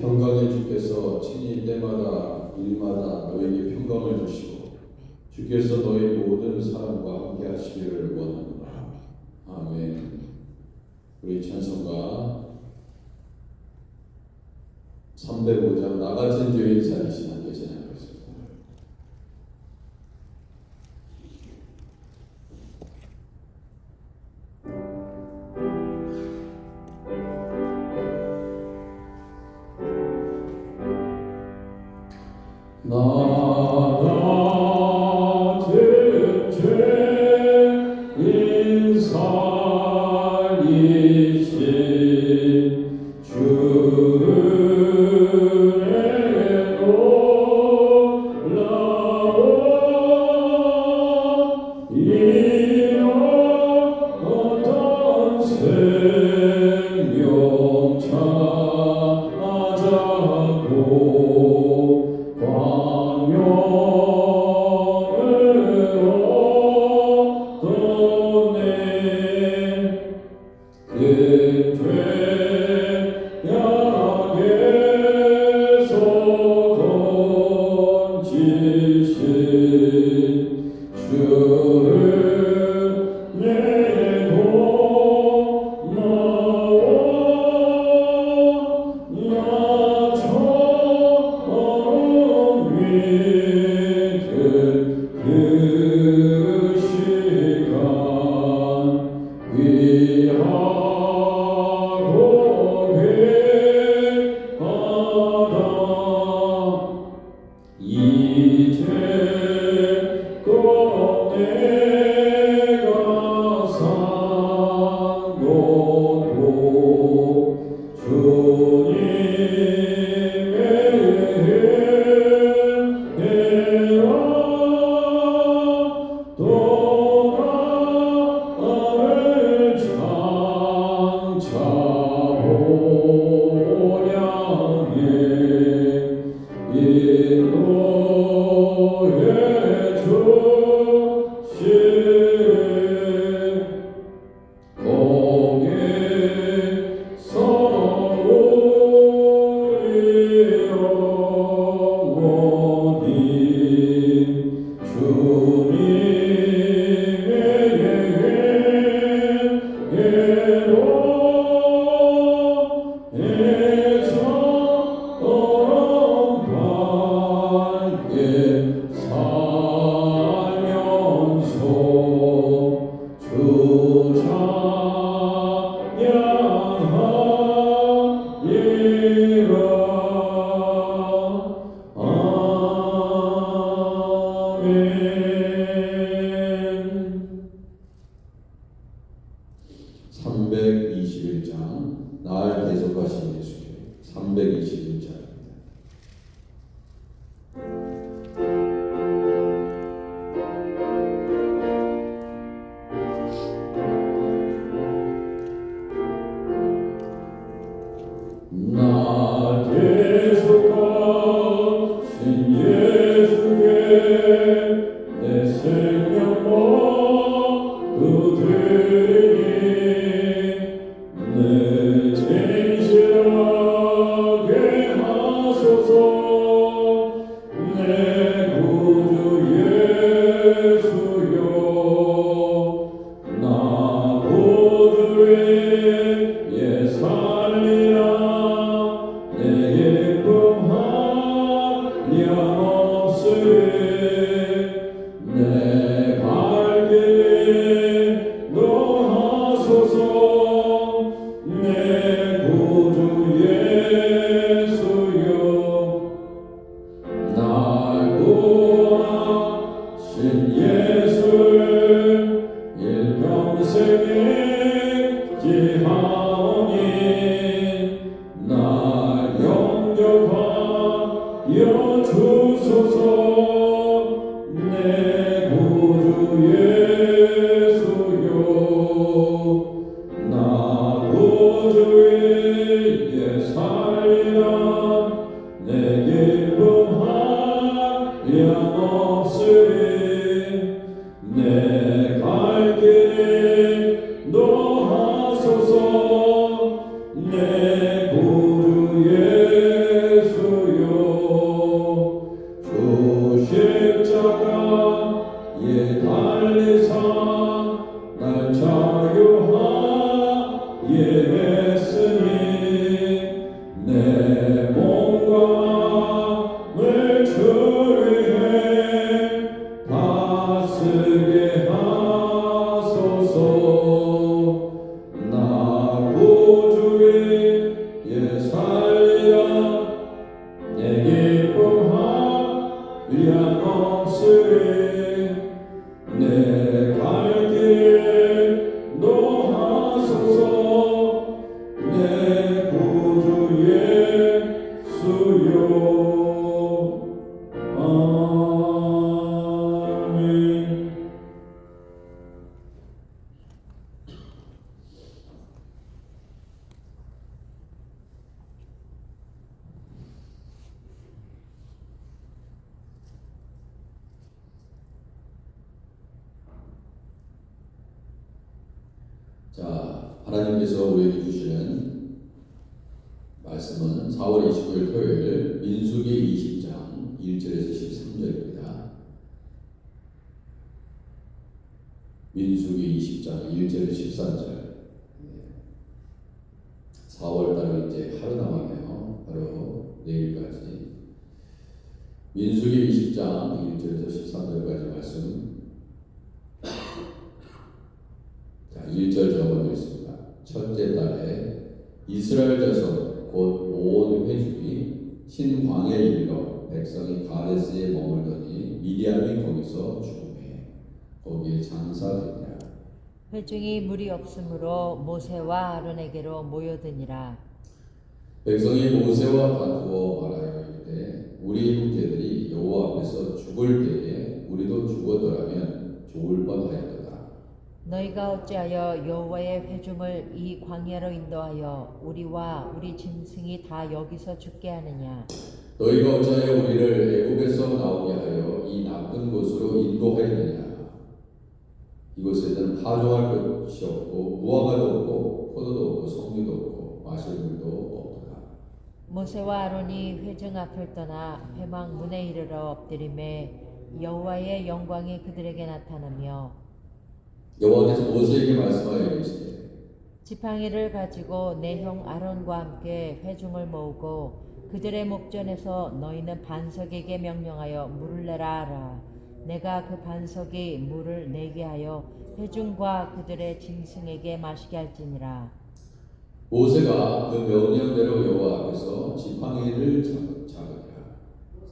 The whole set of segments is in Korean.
평강의 주께서 친히 때마다 일마다 너에게 평강을 주시고 주께서 너희 모든 사람과 함께 하시기를 원합니다. 아멘. 우리 찬송가 305장 나같은 죄인 살리신 하나님께 찬양하겠습니다. 나같은 죄인 살리신 주의 놀라운 이런 생명 찾아고 광명을 얻었네. 그 죄악에서 건지신 주를 내고 나와 나처럼 믿은 그 시간 위하고 회하다. 이제껏 내가 산 것도 주님의 은혜라. 또 나를 장차 보량해 인도해 주시네. 거기서 우리 영원히 주님의 은혜로 애처럼 밝게 살면서 주 찬양하리라. 아멘. 321장 날 계속하신 예수께 321장입니다. 날 계속하신 예수께 내 생명 모두 드리니 내 진실하게 하소서. 내 구주 예수여 나 구주의 예 살리라. 내 예쁨 한량없으리. 내 갈 길에 너하소서. 내 구주 예수여 날 구하신 예수 일평생에 지하오니 날 영접하여 주소서. 내 구주 예수여 나 구주의 예 살리라. 내 기쁨 한량없으리. 내 갈 길에 너하소서. 내 구주 했으니 내 몸과 마음을 주를 다스게 하소서. 나 구주의 살리라. 내 기쁨 한없으리. 내 갈 길 인도하소서. 내 구주 예수여. 아멘. 자, 하나님께서 우리에게 주시는 말씀은 4월 29일 토요일 민수기 20장 1절에서 13절입니다. 민수기 20장 1절에서 13절. 4월 달은 이제 하루 남았네요. 바로 내일까지. 민수기 20장 1절에서 13절까지 말씀. 자, 1절 적어보겠습니다. 첫째 달에 이스라엘 자손 곧 온 회중이 신광야에 이르러 백성이 가데스에 머물더니 미디안이 거기서 죽음에 거기에 장사되니라. 회중이 물이 없으므로 모세와 아론에게로 모여드니라. 백성이 모세와 다투어 말하여 이르되 우리 형제들이 여호와 앞에서 죽을 때에 우리도 죽었더라면 좋을 뻔하였도다. 너희가 어찌하여 여호와의 회중을 이 광야로 인도하여 우리와 우리 짐승이 다 여기서 죽게 하느냐? 너희가 어찌하여 우리를 애굽에서 나오게 하여 이 나쁜 곳으로 인도하였느냐? 이곳에는 파종할 것이 없고 무화과도 없고 포도도 없고 석류도 없고 마실 물도 없더라. 모세와 아론이 회중 앞을 떠나 회막 문에 이르러 엎드림에 여호와의 영광이 그들에게 나타나며 여호와께서 모세에게 말씀하여 이르시되 지팡이를 가지고 내 형 아론과 함께 회중을 모으고 그들의 목전에서 너희는 반석에게 명령하여 물을 내라 하라. 내가 그 반석이 물을 내게 하여 회중과 그들의 짐승에게 마시게 할지니라. 모세가 그 명령대로 여호와 앞에서 지팡이를 잡으니라.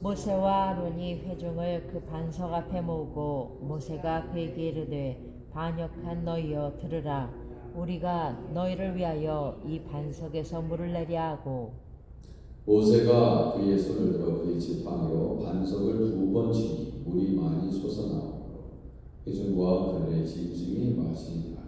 모세와 아론이 회중을 그 반석 앞에 모으고 모세가 그에게 이르되 반역한 너희여 들으라. 우리가 너희를 위하여 이 반석에서 물을 내려 하고 모세가 그의 손을 들어 그의 지팡이로 반석을 2번 치니 물이 많이 솟아나오므로 회중과 그들의 짐승이 마시니라.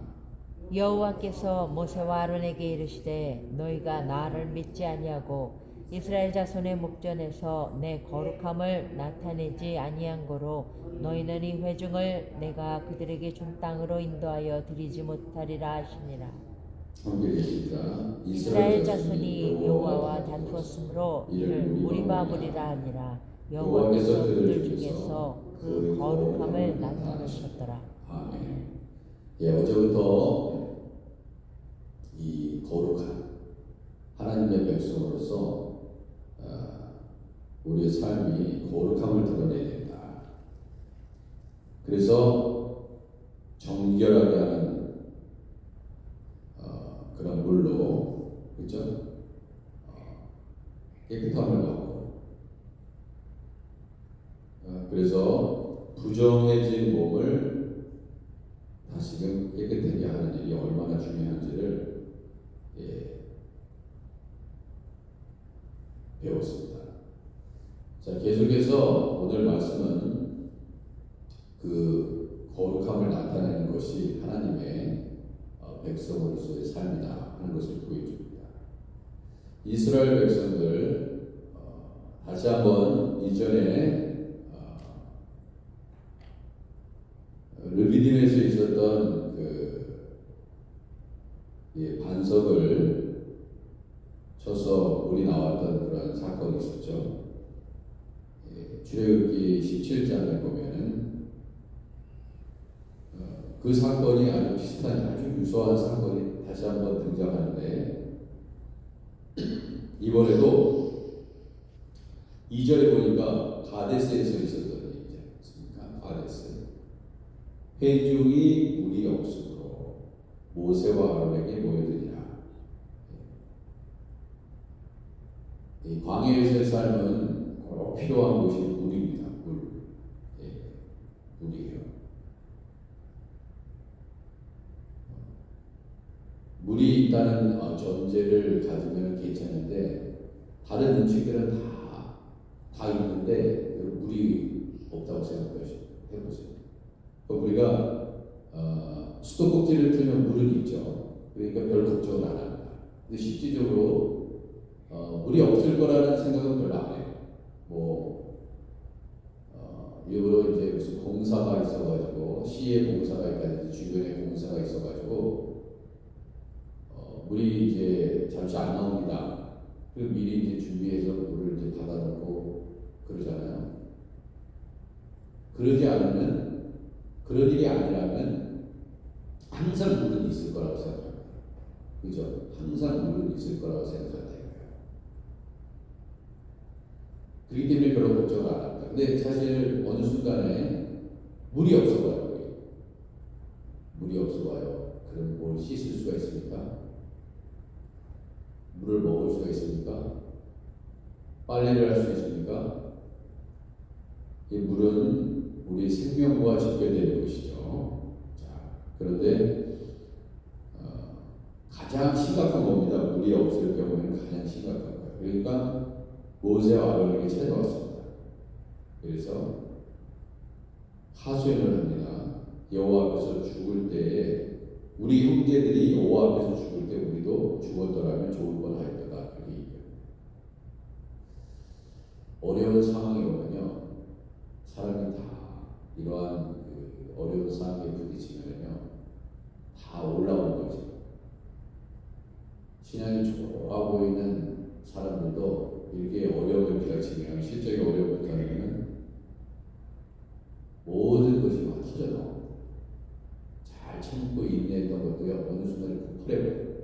여호와께서 모세와 아론에게 이르시되 너희가 나를 믿지 아니하고 이스라엘 자손의 목전에서 내 거룩함을 나타내지 아니한 고로 너희는 이 회중을 내가 그들에게 준 땅으로 인도하여 드리지 못하리라 하시니라. 함께 읽겠습니다. 이스라엘 자손이 여호와와 다투었으므로 이를 무리바 무리라 하니라. 여호와께서 그들 중에서 그 거룩함을 나타내셨더라. 아멘. 예, 어제부터 이 거룩한 하나님의 백성으로서 우리의 삶이 거룩함을 드러내야 된다. 그래서 정결하게 하는 그런 물로, 그렇죠? 깨끗함을 갖고, 그래서 부정해진 몸을 다시금 깨끗하게 하는 일이 얼마나 중요한지를 배웠습니다. 자, 계속해서 오늘 말씀은 그 거룩함을 나타내는 것이 하나님의 백성으로서의 삶이다 하는 것을 보여줍니다. 이스라엘 백성들 다시 한번 이전에 르비딤에서 있었던 그 반석을 쳐서 물이 나왔던 그런 사건이 있었죠. 출애굽기 17장에 보면은 그 사건이 아주 비슷한 아주 유사한 사건이 다시 한번 등장하는데 이번에도 2절에 보니까 가데스에서 있었던 일이지 않습니까? 가데스. 회중이 물이 없으므로 모세와 아론에게 모여드니라. 이 광야에서의 삶은 꼭 필요한 것이 물입니다. 물. 물이에요. 물이 있다는 전제를 가지면 괜찮은데 다른 음식들은 다 있는데 물이 없다고 생각해보세요. 우리가 수도꼭지를 틀면 물은 있죠. 그러니까 별 걱정을 안 합니다. 근데 실질적으로 물이 없을 거라는 생각은 별로 안 해요. 일부러 이제 무슨 공사가 있어가지고 시의 공사가 있다든지 주변에 공사가 있어가지고 물이 이제 잠시 안 나옵니다. 그리고 미리 이제 준비해서 물을 이제 받아놓고 그러잖아요. 그러지 않으면 그런 일이 아니라면 항상 물은 있을 거라고 생각합니다. 그죠? 항상 물은 있을 거라고 생각한다. 그렇기 때문에 별로 걱정을 안 합니다. 근데 사실 어느 순간에 물이 없어봐요. 물이 없어봐요. 그럼 뭘 씻을 수가 있습니까? 물을 먹을 수가 있습니까? 빨래를 할 수 있습니까? 이 물은 우리 생명과 직결되는 것이죠. 자, 그런데 가장 심각한 겁니다. 물이 없을 경우에는 가장 심각한 거예요. 그러니까 모세와 아론에게 찾아왔습니다. 그래서 하소연을 합니다. 여호와 앞에서 죽을 때에 우리 형제들이 여호와 앞에서 죽을 때 우리도 죽었더라면 좋을 뻔하였다. 이렇게 얘기해요. 어려운 상황이 오면요, 사람이 다 이러한 어려운 상황에 부딪히면요, 다 올라오는 거죠. 신앙이 좋아 보이는 사람들도 이렇게 어려움을 부닥치면, 실적인 어려움을 부닥치면 모든 것이 막 터져나옵니다. 잘 참고 인내했던 것도요, 어느 순간에 폭발해버려요.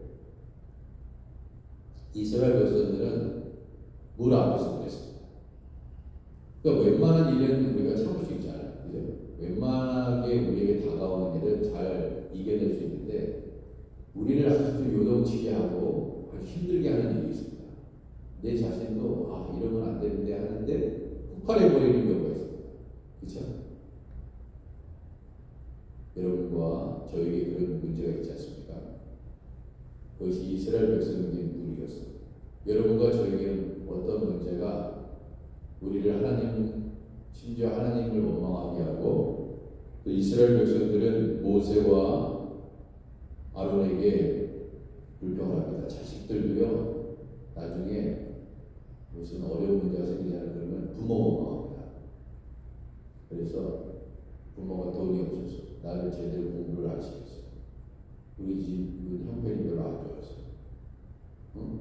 이스라엘 백성들은 물 앞에서 그랬습니다. 그러니까 웬만한 일은 우리가 참을 수 있잖아요. 그죠? 웬만하게 우리에게 다가오는 일은 잘 이겨낼 수 있는데 우리를 아주 요동치게 하고 아주 힘들게 하는 일이 있습니다. 내 자신도 이러면 안 되는데 하는데 폭발해버리는 경우가 있습니다. 그렇죠? 여러분과 저에게 그런 문제가 있지 않습니까? 그것이 이스라엘 백성에게 물이었습니다. 여러분과 저에게는 어떤 문제가 우리를 심지어 하나님을 원망하게 하고, 또 이스라엘 백성들은 모세와 아론에게 불평합니다. 자식들도요, 나중에 무슨 어려운 문제가 생기잖아요. 그러면 부모 원망합니다. 그래서 부모가 돈이 없어서 나를 제대로 공부를 안 시켰어. 우리 집은 형편이 별로 안 좋아서.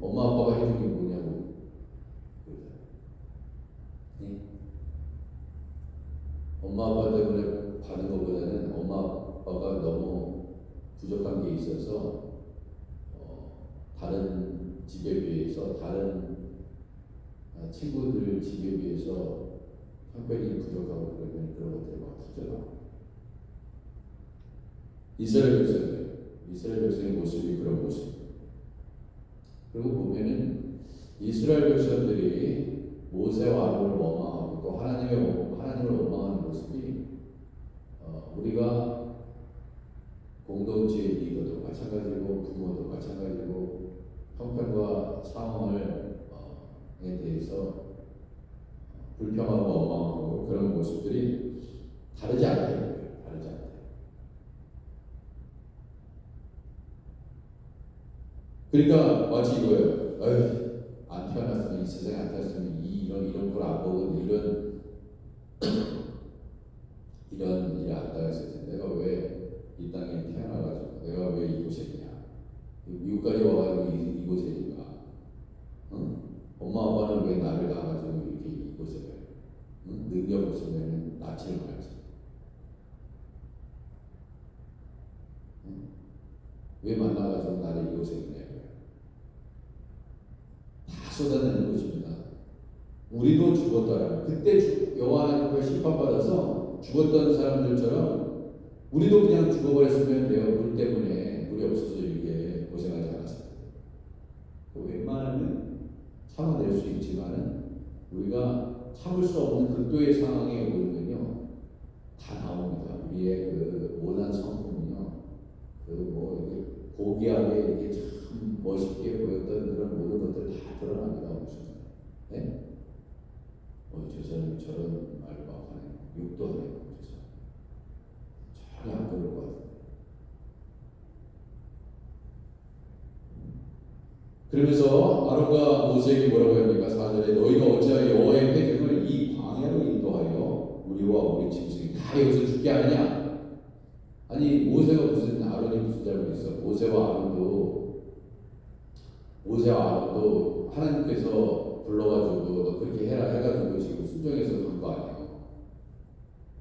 엄마 아빠가 해준 게 뭐냐고 그러잖아요. 네? 엄마 아빠 때문에 받은 것보다는 엄마 아빠가 너무 부족한 게 있어서 다른 집에 비해서 다른 친구들 집에 비해서 형편이 부족하고 그러면 그런 것들이 막 터져나와요. 이스라엘 백성의 모습이 그런 모습입니다. 그리고 보면은 이스라엘 백성들이 모세와 아론을 원망하고 또 하나님을 원망하는 모습이 우리가 공동체의 리더도 마찬가지고 부모도 마찬가지고 형편과 상황에 대해서 불평하고 원망하고 그런 모습들이 다르지 않다는 거예요. 다르지 않다. 그러니까 마치 이거예요. 안 태어났으면, 이 세상에 안 태어났으면 이런 걸 안 보고 이런 일을 안 당했을 텐데 내가 왜 이 땅에 태어나가지고 내가 왜 이곳에 있냐, 미국까지 와가지고 이곳에 있는가, 엄마 아빠는 왜 나를 낳아가지고 이렇게 이곳에 왜, 능력 없으면 낳지를 말지. 왜 만나가지고 나를 이곳에 있냐고요. 다 쏟아내는 것입니다. 우리도 죽었다라고. 그때 여호와 하나님 앞에 심판받아서 죽었던 사람들처럼 우리도 그냥 죽어버렸으면 내가 물 때문에 물이 없어서 이렇게 고생하지 않았을 텐데. 웬만하면 참아낼 수 있지만은 우리가 참을 수 없는 극도의 상황에 오르면요 다 나옵니다. 우리의 그 모난 성품은요 이게 고귀하게 이렇게 참 멋있게 보였던 그런 모든 것들 다 드러납니다. 무슨 네? 저 사람이 저런 말을 막 하네. 욕도 하네. 전혀 안 그럴 것 같아요. 그러면서 아론과 모세에게 뭐라고 합니까? 4절에 너희가 어찌하여 여호와의 회중을 이 광야로 인도하여 우리와 우리 짐승이 다 여기서 죽게 하느냐? 아니 모세가 무슨 아론이 무슨 잘못했어? 모세와 아론도 하나님께서 불러가지고 너 그렇게 해라 해가지고 지금 순종해서 간 거 아니에요?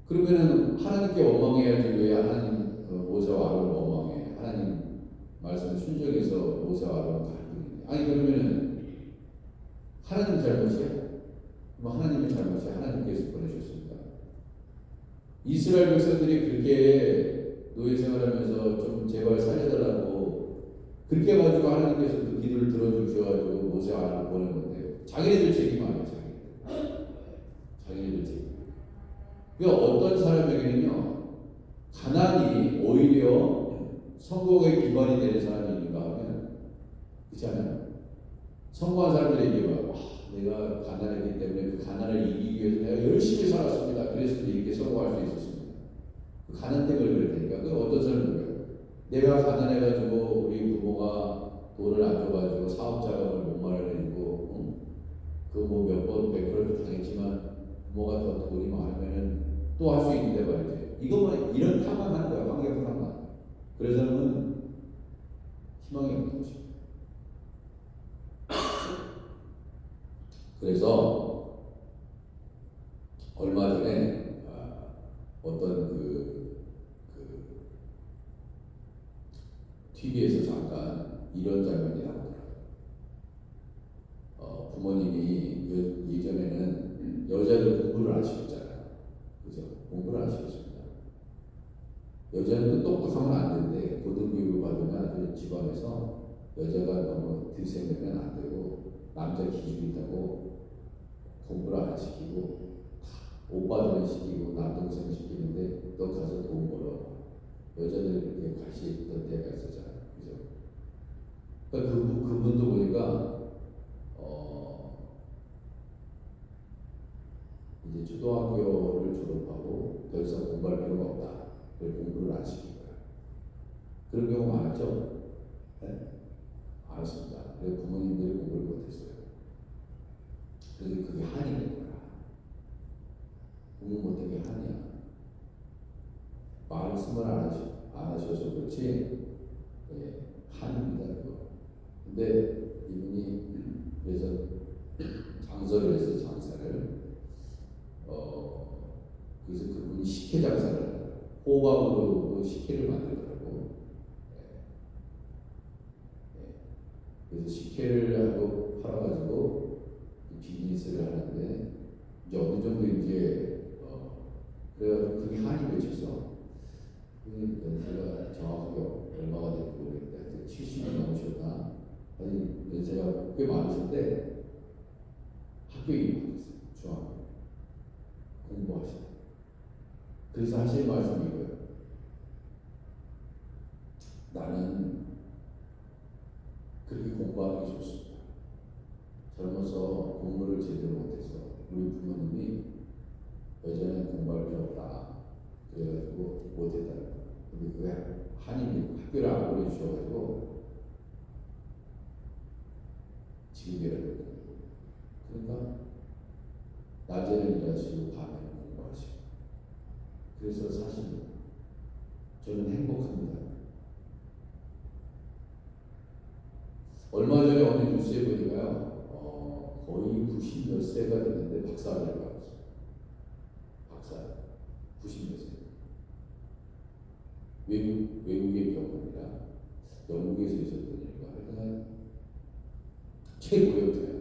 그러면은 하나님께 원망해야지 왜 하나님 모세와 아론을 원망해? 하나님 말씀 순종해서 모세와 아론을 갈 뿐인데 아니 그러면은 하나님 잘못이야? 그럼 하나님의 잘못이야? 하나님께서 보내셨습니다. 이스라엘 백성들이 그렇게 노예 생활하면서 좀 제발 살려달라고 그렇게 해가지고 하나님께서 그 기도를 들어주셔가지고 모세와 아론을 보낸 건데 자기네들 책임 아니에요. 자기네들 책임. 그러니까 어떤 사람에게는요 가난이 오히려 성공의 기반이 되는 사람이 있는가 하면 그렇잖아요. 성공한 사람들에게 와 내가 가난했기 때문에 그 가난을 이기기 위해서 내가 열심히 살았습니다. 그래서 이렇게 성공할 수 있었습니다. 그 가난 때문에 그럴 테니까 그 어떤 사람들이에요. 내가 가난해가지고 우리 부모가 돈을 안 줘가지고 사업 자금을 못 마련해주고 그 뭐 몇 번 100%도 당했지만 부모가 더 돈이 많으면은 또 할 수 있는데 말이지. 이것만 이런 탓만 하는 거야. 환경 탓만. 그래서는 희망이 없는 것입니다. 그래서 얼마 전에 어떤 TV에서 잠깐 이런 장면이 나오더라고요. 부모님이 예전에는 여자들 공부를 안 시켰잖아요. 그죠? 공부를 안 시켰습니다. 여자는 똑똑하면 안 되는데 고등교육을 받으면 아주 집안에서 여자가 너무 들썩이면 안 되고 남자 기준이 있다고 공부를 안 시키고 오빠들은 시키고 남동생 시키는데 너 가서 돈 벌어. 여자들이 그렇게 같이 있던 때가 있었잖아요. 그죠? 그러니까 그분도 보니까 이제 초등학교를 졸업하고 더 이상 공부할 필요가 없다. 그래서 공부를 안 시킨 거야. 그런 경우 많았죠? 네? 많았습니다. 그래서 부모님들이 공부를 못했어요. 그래서 그게 한이 된 거야. 공부 못한 게 한이야. 말씀을 안 하셔서 그렇지, 예, 한입니다, 이거. 근데 이분이 그래서 장사를 해서 장사를, 그래서 그분이 식혜 장사를 하더라고요. 호박으로 식혜를 만들더라고. 예, 예. 그래서 식혜를 하고 팔아가지고 비즈니스를 하는데 이제 어느 정도 이제 그래가지고 그게 한이 맺혀서 연세가 정확하게 얼마가 될지 모르겠는데 하여튼 70이 넘으셨나? 아니 연세가 꽤 많으신데 학교에 입학했어요. 중학교 공부하시다. 그래서 하실 말씀이 이거예요. 나는 그렇게 공부하는 게 좋습니다. 젊어서 공부를 제대로 못해서 우리 부모님이 여전히 공부할 필요 없다. 그래가지고 못했다는 거예요. 근데 그게 한이 학교를 안 보내주셔가지고 지금 이래요. 그러니까 낮에는 일하시고 밤에는 공부하시고 그래서 사실 저는 행복합니다. 얼마 전에 어느 뉴스에 보니까요, 거의 90 몇 세가 됐는데 박사를 받았어요. 박사 90 몇 세. 외국의 경우입니다. 영국에서 있었던 일인가 하여간 최고였대요.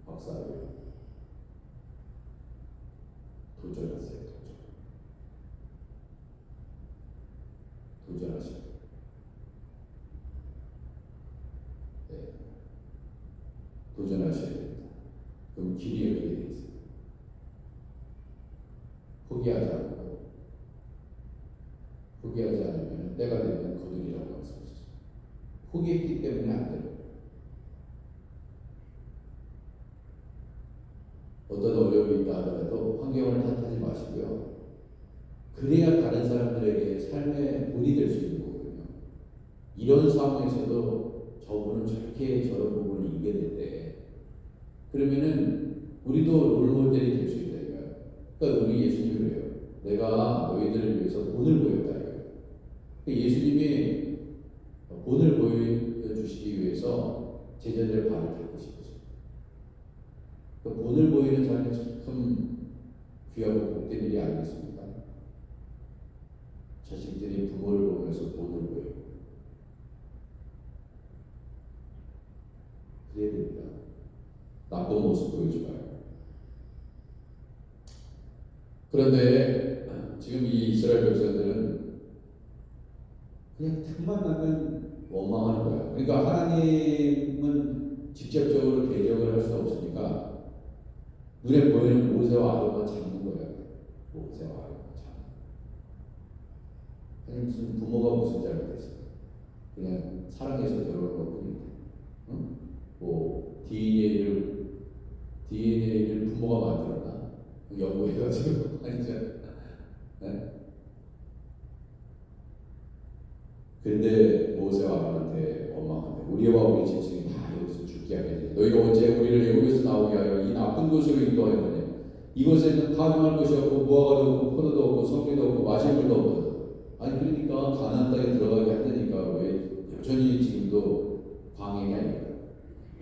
박사를 도전하세요. 도전하세요. 네. 도전하셔야 됩니다. 그럼 길이 열리게 돼 있어요. 포기하지 않으면 때가 되면 거두리라고 말씀하셨어요. 포기했기 때문에 안 돼요. 어떤 어려움이 있다 하더라도 환경을 탓하지 마시고요. 그래야 다른 사람들에게 삶의 본이 될 수 있는 거거든요. 이런 상황에서도 저분은 저렇게 저런 부분을 이겨냈대. 그러면은 우리도 롤모델이 될 수 있다니까요. 그러니까 우리 예수님이 그래요. 내가 너희들을 위해서 본을 보였다 이거예요. 그러니까 예수님이 본을 보여주시기 위해서 제자들의 발을 닦으신 거죠. 그러니까 본을 보이는 삶이 참 귀하고 복된 일이 아니겠습니까? 자식들이 부모를 보면서 본을 보여요. 그래야 됩니다. 나쁜 모습 보이지 말고. 그런데 지금 이 이스라엘 백성들은 그냥 틈만 나면 원망하는 거야. 그러니까 하나님은 직접적으로 대적을 할 수 없으니까 눈에 보이는 모세와 아론만 잡는 거예요. 모세와 아론만 잡는. 아니 무슨 부모가 무슨 잘못했어? 그냥 사랑해서 결혼한 것뿐인데, 응? 뭐 DNA를 부모가 만들었나? 연구해가지고 아니죠. 네? 근데 모세와 아론한테 원망한데 우리와 우리 집중이 다 여기서 죽게 하게 돼. 너희가 어째 우리를 애굽에서 나오게 하여 이 나쁜 곳으로 인도하였느냐? 이곳에는 파종할 것이 없고 무화과도 없고 포도도 없고 성리도 없고 마실 물도 없거든. 아니 그러니까 가나안 땅에 들어가게 한다니까 왜 여전히 지금도 광해냐 이거예요.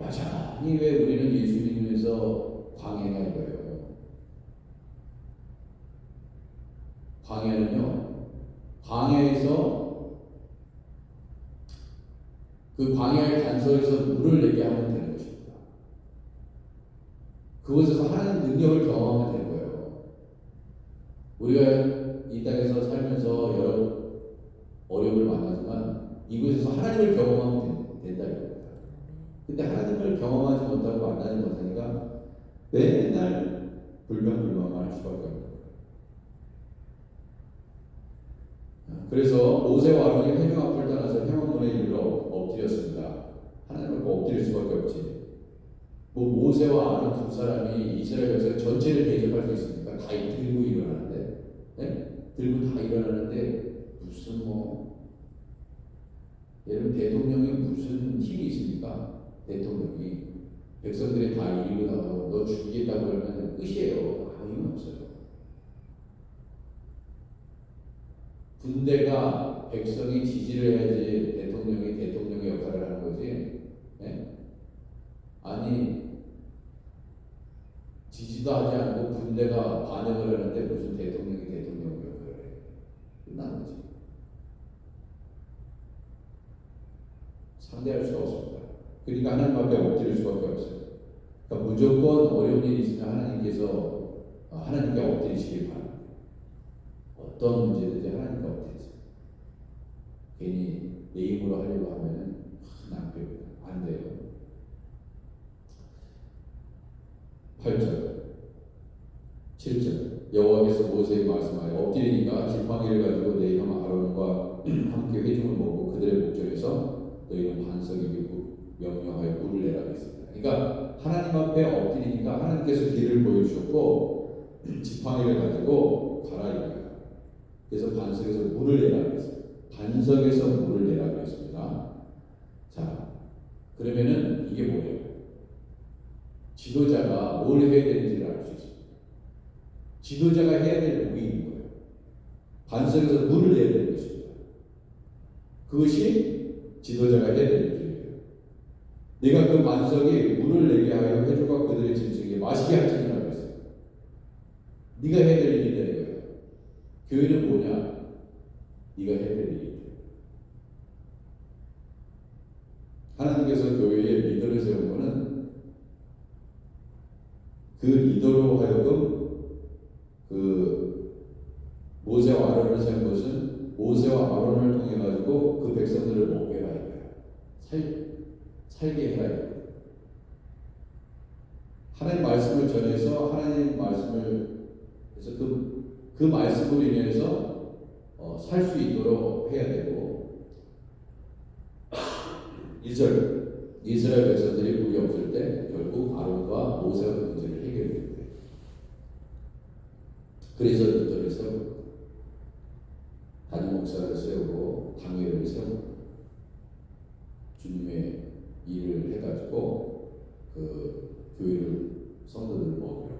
여전히 왜 우리는 예수님에서 광해냐 이거예요. 광해는요, 광해에서 그 광야의 단서에서 물을 내게 하면 되는 것입니다. 그곳에서 하나님 능력을 경험하면 되는 거예요. 우리가 이 땅에서 살면서 여러 어려움을 만나지만 이곳에서 하나님을 경험하면 된다 이겁니다. 근데 하나님을 경험하지 못하고 만나지 못하니까 맨날 불평불만만 할 수밖에 없는 거예요. 그래서 모세와 아론이 회중 앞을 떠나서 회막문에 이르러 엎드렸습니다. 하나님 앞에 엎드릴 수밖에 없지. 뭐 모세와 아론 두 사람이 이스라엘 백성 전체를 대적할 수 있습니까? 다 들고 일어나는데, 네? 들고 다 일어나는데 무슨 여러분 대통령이 무슨 힘이 있습니까? 대통령이 백성들이 다 이기고 나가고 너 죽이겠다고 그러면 끝이에요. 아무 힘 없어요. 군대가 백성이 지지를 해야지 대통령의 역할을 하는 거지. 네? 아니 지지도 하지 않고 군대가 반역을 하는데 무슨 대통령의 역할을 해. 끝난 거지. 상대할 수가 없습니다. 그러니까 하나님 앞에 엎드릴 수밖에 없어요. 그러니까 무조건 어려운 일이 있으면 하나님께 엎드리시길 바랍니다. 어떤 문제든지 하나님께 엎드리세요. 괜히 내 힘으로 하려고 하면은 큰 낭패입니다. 안 돼요. 8절, 7절 여호와께서 모세에게 말씀하여 엎드리니까 지팡이를 가지고 내 형 아론과 함께 회중을 모으고 그들의 목전에서 너희는 반석이고 명령하여 물을 내라 했습니다. 그러니까 하나님 앞에 엎드리니까 하나님께서 길을 보여주셨고 지팡이를 가지고 가라 이거예요. 그래서 반석에서 물을 내라 그랬어요. 반석에서 물을 내라 그랬습니다. 자, 그러면은 이게 뭐예요? 지도자가 뭘 해야 되는지를 알 수 있습니다. 지도자가 해야 될 목이 있는 거예요. 반석에서 물을 내야 되는 것입니다. 그것이 지도자가 해야 될 일이에요. 내가 그 반석이 물을 내게 하여 회중과 그들의 짐승에게 마시게 할지니라 그랬어요. 네가 해야 될 일이다 이거예요. 교회는 뭐냐? 네가 해야 될 일이에요. 리더로 하여금 모세와 아론을 세운 것은 모세와 아론을 통해 가지고 그 백성들을 먹게 해라 이거야. 살게 해라 이거야. 하나님 말씀을 전해서 하나님 말씀을 해서 그 말씀으로 인해서 살 수 있도록 해야 되고, 이스라엘 백성들이 물이 없을 때 결국 아론과 모세가 그 문제를 해결해야 돼. 그래서 리더를 세우고 담임 목사를 세우고 당회를 세우고 주님의 일을 해가지고 그 교회를 성도들을 먹여라.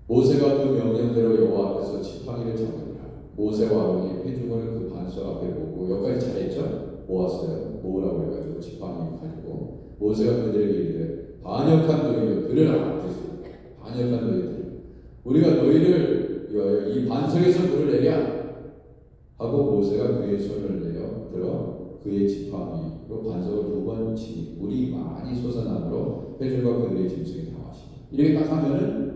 모세가 그 명령대로 여호와 앞에서 지팡이를 잡으니라. 모세와 아론이 회중을 그 반석 앞에 모으고 여기까지 잘했죠? 모았어요. 모으라고 해가지고 지팡이 가지고 모세가 그들에게 이르되 반역한 너희를 들으라. 반역한 너희들, 우리가 너희를 위하여 이 반석에서 물을 내랴 하고 모세가 그의 손을 들어 그의 지팡이로 반석을 2번 치니 물이 많이 솟아나므로 회중과 그들의 짐승이 다 마시니. 이렇게 딱 하면은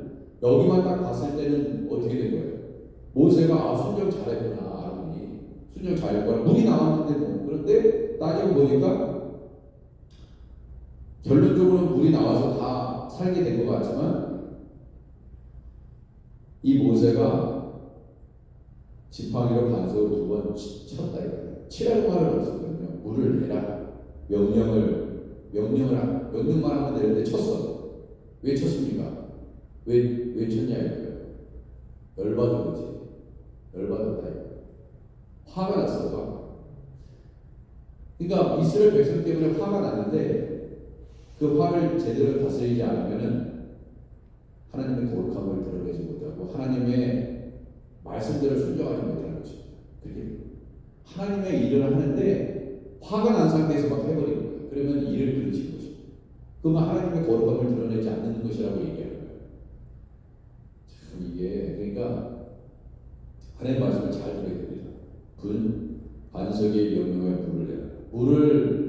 여기만 딱 봤을 때는 어떻게 된 거예요? 모세가 순종 잘했구나. 아론이 순종 잘했구나. 물이 나왔는데 뭐. 그런데 따지고 보니까 결론적으로 물이 나와서 다 살게 된 것 같지만 이 모세가 지팡이로 반석을 2번 쳤다 이거예요. 치라는 말은 없었거든요. 물을 내라. 명령만 하면 되는데 쳤어. 왜 쳤습니까? 왜 쳤냐 이거예요. 열받은 거지. 열받았다 이거예요. 화가 났어. 화가. 그러니까 이스라엘 백성 때문에 화가 나는데 그 화를 제대로 다스리지 않으면은 하나님의 거룩함을 드러내지 못하고 하나님의 말씀대로 순종하지 못하는 것입니다. 그렇게 하나님의 일을 하는데 화가 난 상태에서 막 해버리는 거예요. 그러면 일을 그르치는 것입니다. 그러면 하나님의 거룩함을 드러내지 않는 것이라고 얘기하는 거예요. 참 이게 그러니까 하나님의 말씀을 잘 들어야 됩니다. 반석의 명령에 물을 내라. 물을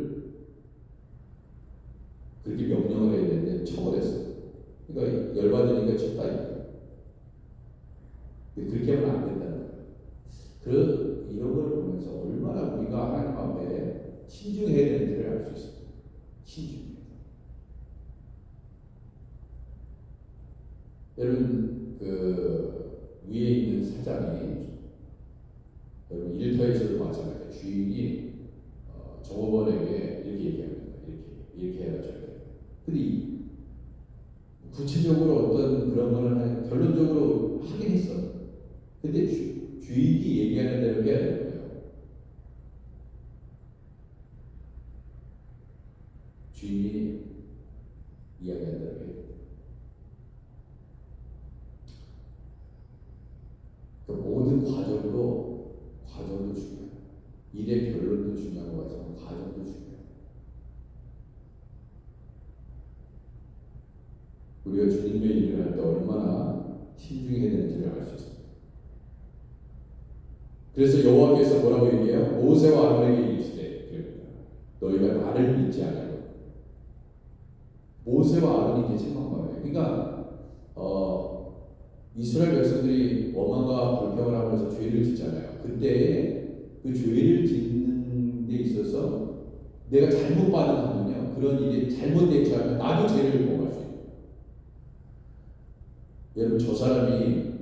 그렇게 명령을 해야 되는데 쳐버렸어요. 그러니까 열받으니까 쳤다 이거예요. 그렇게 하면 안 된다는 거예요. 이런 걸 보면서 얼마나 우리가 하나님 앞에 신중해야 되는지를 알 수 있습니다. 신중. 여러분 위에 있는 사장이 여러분 일터에서도 마찬가지예요. 주인이 종업원에게 이렇게 얘기합니다. 이렇게 해라 저렇게. 근데 구체적으로 어떤 그런 거는 결론적으로 하긴 했어. 근데 주인이 얘기하는 대로 해야 되는 거예요. 주인이 이야기하는 대로 해야 돼요. 그 모든 과정도 중요해요. 일의 결론도 중요한 거 같지만 과정도 중요해요. 우리가 주님의 일을 할 때 얼마나 신중해야 되는지를 알 수 있습니다. 그래서 여호와께서 뭐라고 얘기해요? 모세와 아론에게 이르시되 너희가 나를 믿지 아니하고. 모세와 아론이 이제 책망 거예요. 그러니까 이스라엘 백성들이 원망과 불평을 하면서 죄를 짓잖아요. 그때 그 죄를 짓는 데 있어서 내가 잘못 반응하면요, 그런 일이 잘못 대처하면 나도 죄를 범할 수 있어요. 여러분, 저 사람이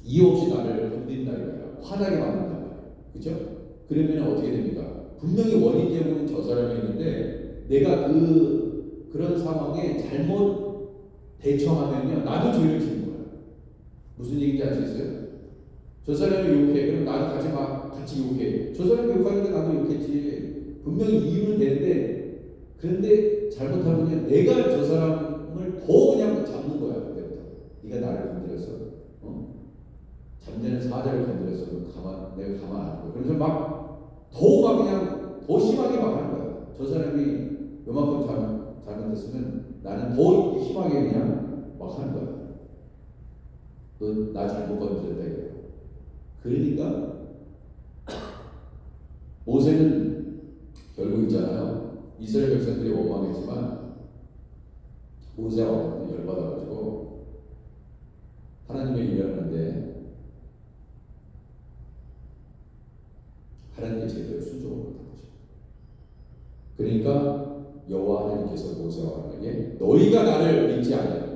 이유 없이 나를 건든다 이거야. 화나게 만든다 말이야. 그죠? 그러면 어떻게 됩니까? 분명히 원인 제공은 저 사람이 있는데 내가 그런 상황에 잘못 대처하면요, 나도 죄를 짓는 거야. 무슨 얘기인지 아시겠어요? 저 사람이 욕해. 그럼 나도 같이 욕해. 저 사람이 욕하는데 나도 욕했지. 분명히 이유는 되는데, 그런데 잘못하면 내가 저 사람을 더 그냥 잡는 거야. 그때부터. 네가 나를 건드렸어. 잠자는 사자를 건드렸어. 내가 가만 안 두고. 그래서 그냥 더 심하게 막 하는 거야. 저 사람이 요만큼 잘못했으면 나는 더 심하게 그냥 막 하는 거야. 너 나 잘못 건드렸다 이거야. 그러니까 모세는 결국 있잖아요. 이스라엘 백성들이 원망했지만 모세가 완전 열받아가지고 하나님의 일을 하는데 하나님께 제대로 순종을 못한 거죠. 그러니까 여호와 하나님께서 모세와 아론에게 너희가 나를 믿지 아니하였다.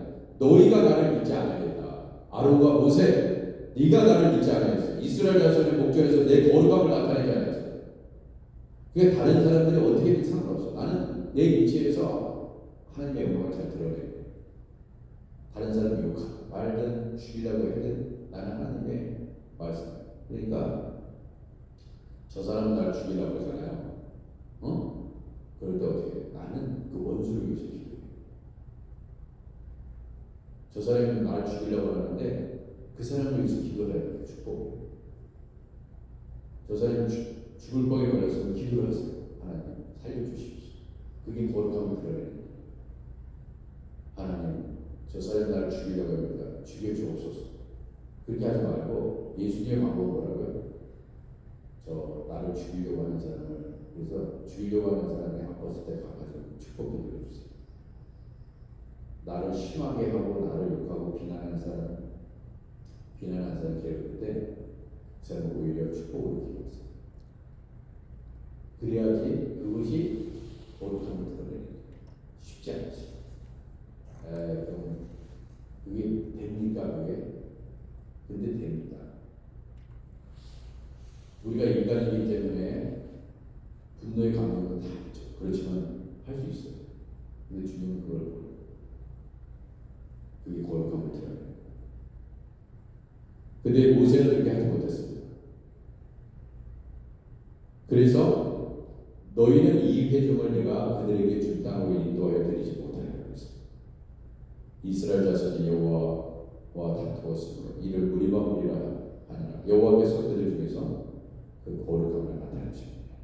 아론과 모세, 네가 나를 믿지 아니하였어. 이스라엘 자손의 목전에서 내 거룩함을 나타내지 않았어. 그게 다른 사람들이 어떻게든 상관없어. 나는 내 위치에서 하나님의 영광을 잘 드러내. 다른 사람이 욕하든 말든 죽이라고 해든 나는 하나님의 말씀. 그러니까 저 사람은 날 죽이려고 하잖아요. 그럴 때 어떻게 해? 나는 그 원수를 위해서 기도해. 저 사람이 날 죽이려고 하는데 그 사람을 위해서 기도를 해야 축복. 저 사람이 죽을 뻥에 걸렸으면 기도를 하세요. 하나님 살려주십시오. 그게 거룩함을 드러내는 거예요. 하나님 저 사람이 나를 죽이려고 합니다. 죽여주옵소서. 그렇게 하지 말고 예수님의 방법은 뭐라고요? 저 나를 죽이려고 하는 사람을 그래서 죽이려고 하는 사람이 아팠을 때 가가지고 축복해 드려주세요. 나를 심하게 하고 나를 욕하고 비난하는 사람 괴롭힐 때 그 사람은 오히려 축복을 기도하세요. 그래야지 그것이 거룩함을 드러내는 쉽지 않지. 그럼 그게 됩니까? 그게? 근데 됩니다. 우리가 인간이기 때문에 분노의 감정은 다 있죠. 그렇지만 할 수 있어요. 근데 주님은 그걸 모르고 그게 거룩함을 드러내요. 근데 모세는 그렇게 하지 못했습니다. 그래서 너희는 이 회중을 내가 그들에게 줄 땅으로 인도하여 드리지 못하리라 그랬습니다. 이스라엘 자손이 여호와와 다투었으므로 이를 무리와 무리라 하니라. 여호와께서 그들 중에서 그 거룩함을 나타내십니다.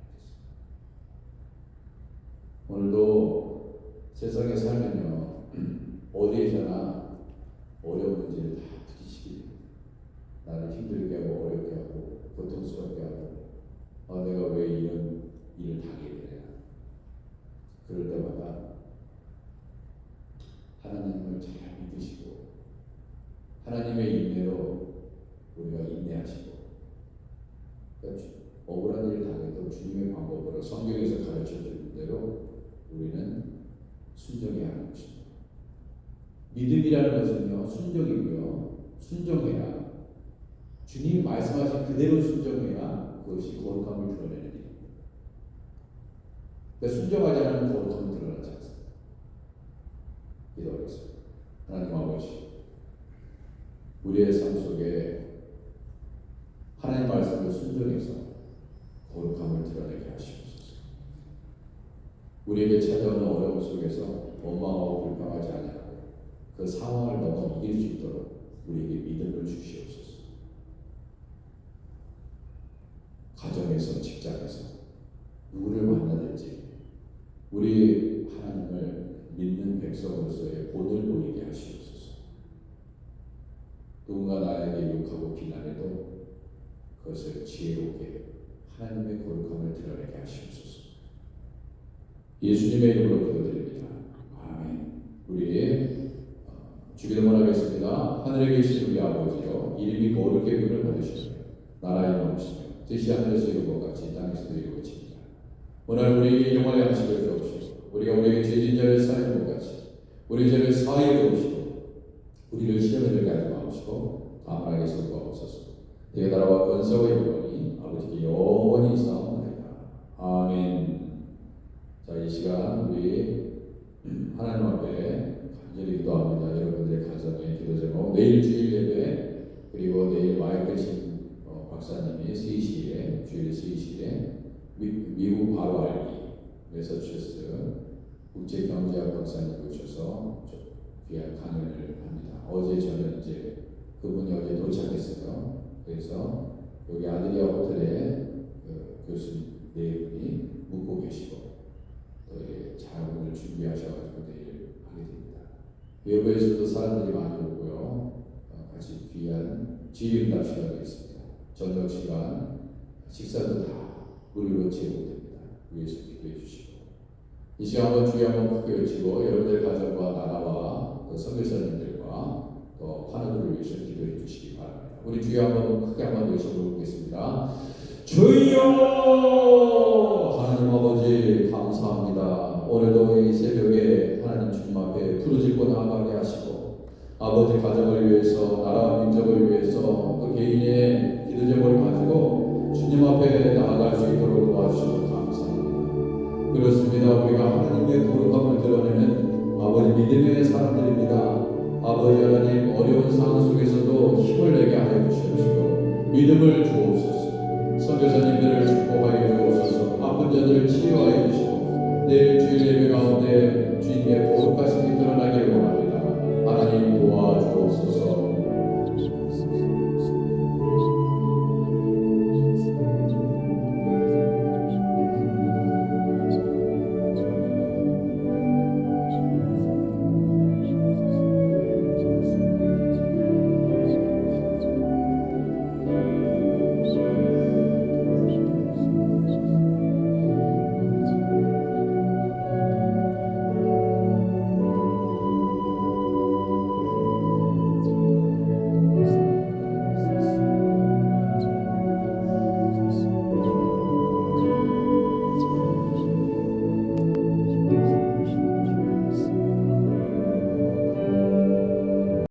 오늘도 세상에 살면요 어디에서나 어려운 문제를 다 부딪히게 됩니다. 나를 힘들게 하고 어렵게 하고 고통스럽게 하고 내가 왜 이런 일을 당하게 되냐. 그럴 때마다 하나님을 잘 믿으시고 하나님의 인내로 우리가 인내하시고 그러니까 억울한 일을 당해도 주님의 방법으로 성경에서 가르쳐 주는 대로 우리는 순종해야 하는 것입니다. 믿음이라는 것은요 순종이고요. 순종해야 주님이 말씀하신 그대로 순종해야 그것이 거룩함을 드러내는 일입니다. 그러니까 순종하지 않으면 거룩함을 드러나지 않습니다. 기도하겠습니다. 하나님 아버지, 우리의 삶 속에 하나님 말씀을 순종해서 거룩함을 드러내게 하시옵소서. 우리에게 찾아오는 어려움 속에서 원망하고 불평하지 않고 그 상황을 넘어 이길 수 있도록 우리에게 믿음을 주시옵소서. 가정에서 직장에서 누구를 만나든지 우리 하나님을 믿는 백성으로서의 본을 보이게 하시옵소서. 누군가 나에게 욕하고 비난해도 그것을 지혜롭게 하나님의 거룩함을 드러내게 하시옵소서. 예수님의 이름으로 기도드립니다. 아멘. 우리 주기도문 하겠습니다. 하늘에 계신 우리 아버지여, 이름이 거룩하게 기름을 받으시며 나라의 넘치며 뜻이 하늘에서 이루고 같이 땅에서도 이루어집니다. 오늘 우리 영원의 양식을 주옵시고 우리가 우리에게 죄진 자를 사하는 것 같이 우리 죄를 사하여 주옵시고 우리를 시험에 들게 하지 마옵시고 다만 하게 선고하옵소서. 대개 나라와 권세와 영광이 아버지께 영원히 있사옵나이다. 아멘. 자, 이 시간 우리 하나님 앞에 간절히 기도합니다. 여러분들의 가정의 기도 제목 내일 주일 예배 그리고 내일 마이클 박사님이 스위시에 주일 스위시에 미국 바로 알기 매서추세츠 국제경제학 박사님 오셔서 귀한 강연을 합니다. 어제 저는 이제 그분이 어제 도착했어요. 그래서 여기 아드리아 호텔에 교수님 네 분이 묵고 계시고 또 자문을 준비하셔가지고 내일 하게 됩니다. 외부에서도 사람들이 많이 오고요. 같이 귀한 질의응답 시간이 있습니다. 저녁 시간 식사도 다 무료로 제공됩니다. 위에서 기도해 주시고 이 시간 한번 주여 한번 크게 외치고 여러분들 가정과 나라와 선교사님들과 또 파너들을 위해서 기도해 주시기 바랍니다. 우리 주여 한번 크게 한번 외쳐보겠습니다. 주여 하나님 아버지 감사합니다. 오늘도 이 새벽에 하나님 주님 앞에 부르짖고 나아가게 하시고 아버지 가정을 위해서 나라와 민족을 위해서 또 개인의 기도 제목을 가지고 주님 앞에 나아갈 수 있도록 도와주셔서 감사합니다. 그렇습니다. 우리가 하나님의 거룩함을 드러내는 아버지 믿음의 사람들입니다. 아버지 하나님 어려운 상황 속에서도 힘을 내게 하여 주시옵시고 믿음을 주옵소서. 선교사님들을 축복하여 주옵소서. 아픈 자들을 치유하여 주시고 내일 주일 예배 가운데 주님의 거룩하신